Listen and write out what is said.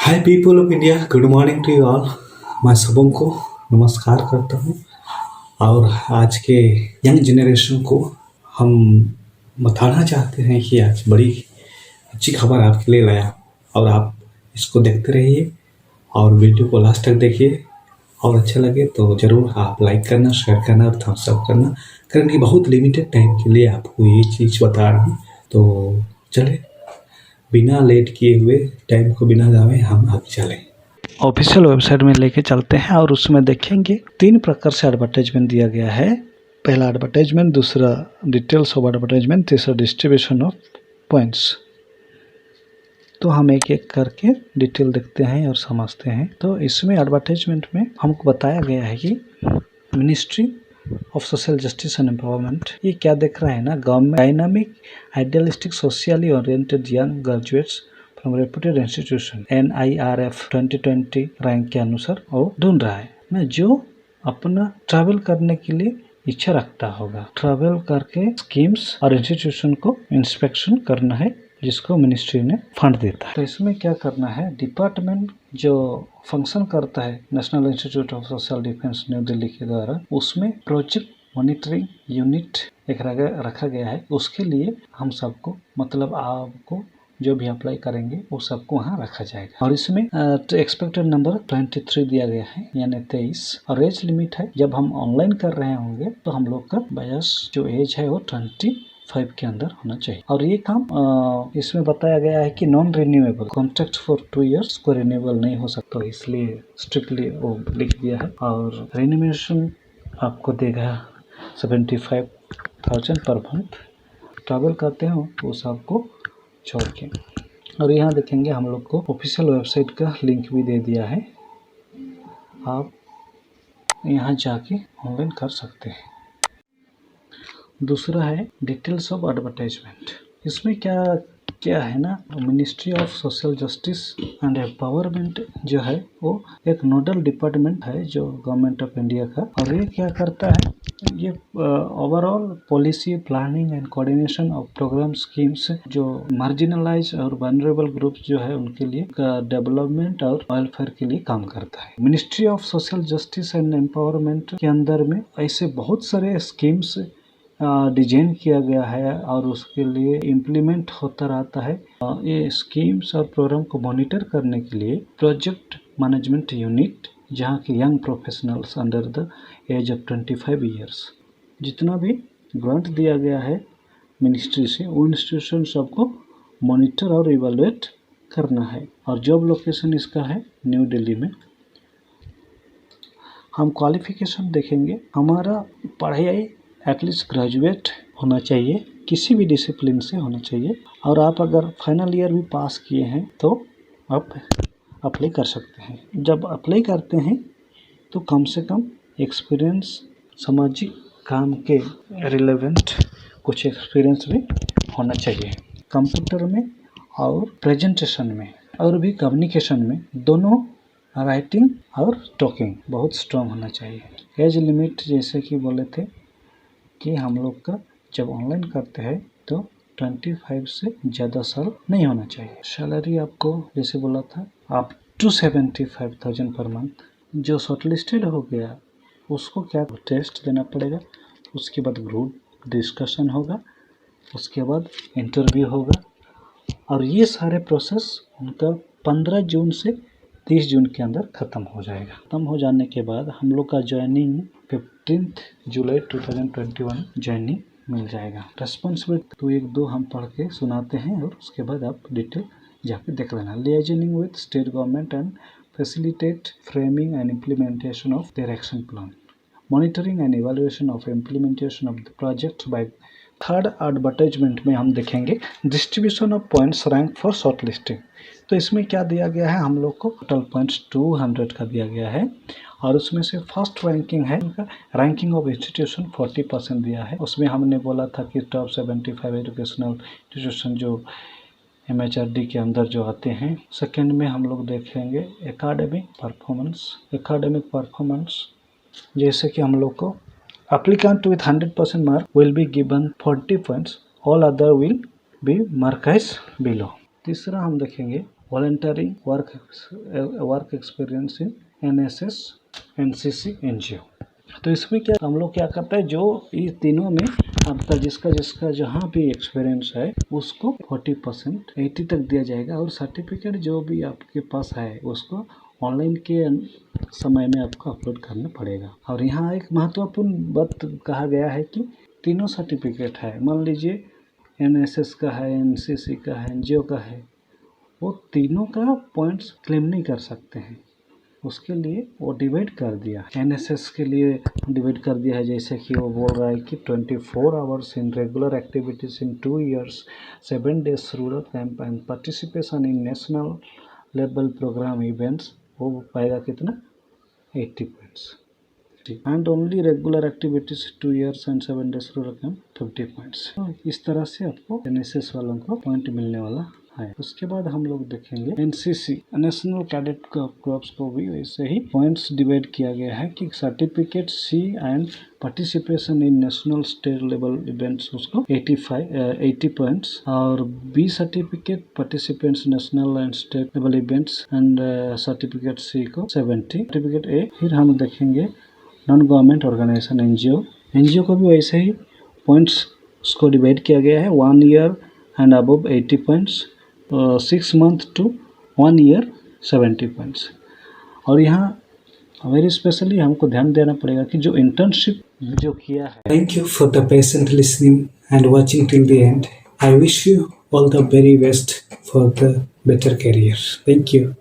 Hi people of India, good morning to you all. मैं सबों को नमस्कार करता हूँ। और आज के यंग जनरेशन को हम बताना चाहते हैं कि आज बड़ी अच्छी खबर आपके लिए लाया। और आप इसको देखते रहिए और वीडियो को लास्ट तक देखिए। और अच्छा लगे तो ज़रूर आप लाइक करना, शेयर करना और थम्स अप करना, कारण कि बहुत लिमिटेड टाइम के लिए आपको ये चीज़ बता रहा हूँ। तो चले बिना लेट किए हुए, टाइम को बिना गवाए हम आगे चलें। ऑफिशियल वेबसाइट में लेके चलते हैं और उसमें देखेंगे 3 प्रकार से एडवर्टाइजमेंट दिया गया है। पहला एडवर्टाइजमेंट, दूसरा डिटेल्स ऑफ एडवर्टाइजमेंट, तीसरा डिस्ट्रीब्यूशन ऑफ पॉइंट्स। तो हम एक एक करके डिटेल देखते हैं और समझते हैं। तो इसमें एडवर्टाइजमेंट में हमको बताया गया है कि ministry of social justice and empowerment, ये क्या देख रहा है ना, government dynamic idealistic socially oriented young graduates from reputed institution NIRF 2020 rank के अनुसार वो ढूंढ रहा है ना, जो अपना ट्रैवल करने के लिए इच्छा रखता होगा। ट्रैवल करके स्कीम्स और इंस्टीट्यूशन को इंस्पेक्शन करना है, जिसको मिनिस्ट्री ने फंड देता है। तो इसमें क्या करना है, डिपार्टमेंट जो फंक्शन करता है national institute of social defence new Delhi के द्वारा, उसमें प्रोजेक्ट मॉनिटरिंग यूनिट एक रखा गया है। उसके लिए हम सबको, मतलब आपको जो भी अप्लाई करेंगे वो सबको वहाँ रखा जाएगा। और इसमें एक्सपेक्टेड नंबर 23 दिया गया है, यानी 23। और एज लिमिट है, जब हम ऑनलाइन कर रहे होंगे तो हम लोग का बयास जो एज है वो 25 के अंदर होना चाहिए। और ये काम इसमें बताया गया है कि non renewable contract for 2 years को रिन्यूएबल नहीं हो सकता, इसलिए स्ट्रिक्टली वो लिख दिया है। और रिन्यूएशन आपको देगा 75,000 पर मंथ। ट्रैवल करते हो वो सबको छोड़ के। और यहाँ देखेंगे हम लोग को ऑफिशियल वेबसाइट का लिंक भी दे दिया है, आप यहाँ जाके ऑनलाइन कर सकते हैं। दूसरा है डिटेल्स ऑफ एडवर्टाइजमेंट। इसमें क्या है ना, ministry of social justice and empowerment जो है वो एक नोडल डिपार्टमेंट है जो गवर्नमेंट ऑफ इंडिया का। और ये क्या करता है, ये overall policy planning and coordination of program schemes, जो मार्जिनलाइज और वनरेबल ग्रुप्स जो है उनके लिए डेवलपमेंट और वेलफेयर के लिए काम करता है। Ministry of social justice and empowerment के अंदर में ऐसे बहुत सारे स्कीम्स डिजाइन किया गया है और उसके लिए इम्प्लीमेंट होता रहता है। ये स्कीम्स और प्रोग्राम को मॉनिटर करने के लिए प्रोजेक्ट मैनेजमेंट यूनिट, जहाँ के young professionals under the age of 25 years, जितना भी ग्रांट दिया गया है मिनिस्ट्री से, वो इंस्टीट्यूशन सबको मॉनिटर और इवेलुएट करना है। और जॉब लोकेशन इसका है न्यू दिल्ली में। हम क्वालिफिकेशन देखेंगे, हमारा पढ़ाई एटलीस्ट ग्रेजुएट होना चाहिए, किसी भी डिसिप्लिन से होना चाहिए। और आप अगर फाइनल ईयर भी पास किए हैं तो आप अप्लाई कर सकते हैं। जब अप्लाई करते हैं तो कम से कम एक्सपीरियंस, सामाजिक काम के रिलेवेंट कुछ एक्सपीरियंस भी होना चाहिए। कंप्यूटर में और प्रेजेंटेशन में और भी कम्युनिकेशन में, दोनों राइटिंग और टॉकिंग बहुत स्ट्रॉन्ग होना चाहिए। एज लिमिट जैसे कि बोले थे कि हम लोग का जब ऑनलाइन करते हैं तो 25 से ज़्यादा साल नहीं होना चाहिए। सैलरी आपको जैसे बोला था आप 275,000 पर मंथ। जो शॉर्टलिस्टेड हो गया उसको क्या टेस्ट देना पड़ेगा, उसके बाद ग्रुप डिस्कशन होगा, उसके बाद इंटरव्यू होगा। और ये सारे प्रोसेस उनका 15 जून से 30 जून के अंदर ख़त्म हो जाएगा। ख़त्म हो जाने के बाद हम लोग का ज्वाइनिंग 15 जुलाई 2021 ज्वाइनिंग मिल जाएगा। रेस्पॉन्सिबिलिटी तो 1-2 हम पढ़ के सुनाते हैं और उसके बाद आप डिटेल जाके देख लेना। Liaisoning with state government and facilitate framing and implementation of their action plan, monitoring and evaluation of implementation of the project by. Third advertisement में हम देखेंगे distribution of points rank for short listing. तो इसमें क्या दिया गया है, हम लोग को टोटल पॉइंट्स 200 का दिया गया है। और उसमें से फर्स्ट रैंकिंग है उनका, रैंकिंग ऑफ इंस्टीट्यूशन 40% दिया है। उसमें हमने बोला था कि टॉप 75 एजुकेशनल इंस्टीट्यूशन जो MHRD के अंदर जो आते हैं। सेकेंड में हम लोग देखेंगे एकेडमिक परफॉर्मेंस, जैसे कि हम लोग को applicant with 100% mark will be given 40 points, all other will be marked as below। तीसरा हम देखेंगे volunteering work experience in NSS NCC NGO। तो इसमें क्या हम लोग क्या करते हैं, जो ये तीनों में आपका जिसका जहाँ भी एक्सपीरियंस है उसको 40% 80 तक दिया जाएगा, और सर्टिफिकेट जो भी आपके पास है उसको ऑनलाइन के समय में आपको अपलोड करना पड़ेगा। और यहाँ एक महत्वपूर्ण बात कहा गया है कि तीनों सर्टिफिकेट है, मान लीजिए NSS का है, NCC का है, NGO का है, वो तीनों का पॉइंट्स क्लेम नहीं कर सकते हैं। उसके लिए वो डिवाइड कर दिया, NSS के लिए डिवाइड कर दिया है, जैसे कि वो बोल रहा है कि 24 hours in regular activities in 2 years, 7 days rural camp and participation in national level program events, वो पाएगा कितना 80 points. And only regular activities 2 years एंड 7 days रूरल कैंप 50 पॉइंट्स। तो इस तरह से आपको NSS वालों को पॉइंट मिलने वाला है। उसके बाद हम लोग देखेंगे NCC नेशनल कैडेट कॉर्प्स को भी वैसे ही पॉइंट्स डिवाइड किया गया है कि certificate C and participation in national state level events उसको 80 पॉइंट्स, और B certificate participants national and state level events and certificate C को 70, सर्टिफिकेट A। फिर हम देखेंगे नॉन गवर्नमेंट ऑर्गेनाइजेशन NGO को भी वैसे ही पॉइंट्स उसको डिवाइड किया गया है, 1 year and above 80 points, 6 month to 1 year 70 points. और यहाँ वेरी स्पेशली हमको ध्यान देना पड़ेगा कि जो इंटर्नशिप जो किया है। Thank you for the patient listening and watching till the end. I wish you all the very best for the better career. Thank you.